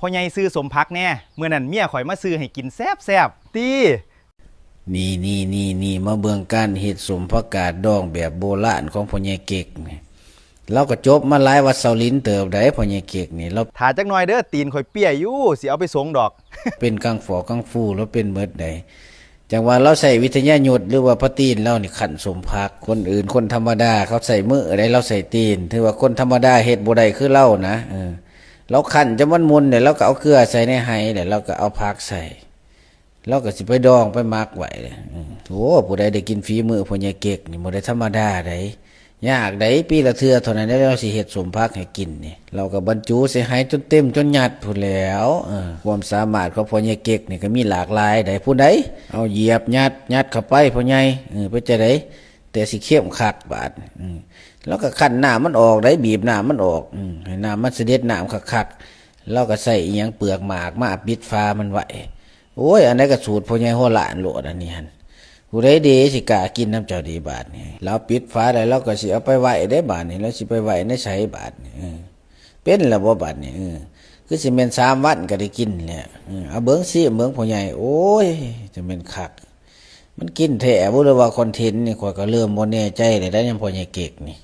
พ่อใหญ่ซื้อสมพักแน่เมื่อนั้นเมียข่อยมาซื้อให้กินแซ่บๆตีนี่มาเบิ่งการเฮ็ดสมผักกาดดองแบบโบราณของพ่อใหญ่เก๊กนี่เราก็จบมาหลายวัดเสาหลินเติบได้พ่อใหญ่เก๊กนี่เราถ้าจักหน่อยเด้อตีนข่อยเปี้ยอยู่สิเอาไปสงดอก เป็นกังฝอกังฟูแล้วเป็นเบิดใดจังว่าเราใส่วิทยายุทธหรือว่าพระตีนเรานี่ขันสมพักคนอื่นคนธรรมดาเขาใส่มือได้เราใส่ตีนถือว่าคนธรรมดาเฮ็ดบ่ได้คือเรานะเราขันจะมันมุนเดี๋ยวเราก็เอาเกลือใส่ในไหเดี๋ยวเราก็เอาผักใส่เราก็สิไปดองไปมักไว้โอ้ผู้ใดได้กินฝีมือพ่อใหญ่เก๊กนี่บ่ได้ธรรมดาได้ยากได้ปีละเทื่อเท่านั้นเราสิเฮ็ดสมพักให้กินนี่เราก็บรรจุใส่ไหจนเต็มจนยัดพู้นแล้วความสามารถของพ่อใหญ่เก๊กนี่ก็มีหลากหลายได้ผู้ใดเอาเหยียบยัดเข้าไปพ่อใหญ่ไปจะได้แต่สิเข้มคักบาดแล้วก็คั่นน้ำมันออกได้บีบน้ำมันออกให้น้ำมันเสด็จน้ำคักๆแล้วก็ใส่อีหยังเปลือกหมากมาปิดฟ้ามันไว้โอ้ยอันนั้นก็สูตรพ่อใหญ่หัวหลานโลดอันนี้หั่นผู้ใดดีสิกล้ากินน้ำเจ้าดีบาทนี่เราปิดฟ้าได้เราก็สิเอาไปไว้ได้บาทนี่แล้วสิไปไว้ในไสบาทนี่เป็นแล้วบ่บาทนี่คือสิแม่น3 วันก็ได้กินแหละเอาเบิ่งซิเบิ่งพ่อใหญ่โอ้ยจะแม่นคักมันกินแท้บ่หรือว่าคอนเทนต์นี่ข้อยก็เริ่มบ่แน่ใจได้ยังพ่อใหญ่เก๊กนี่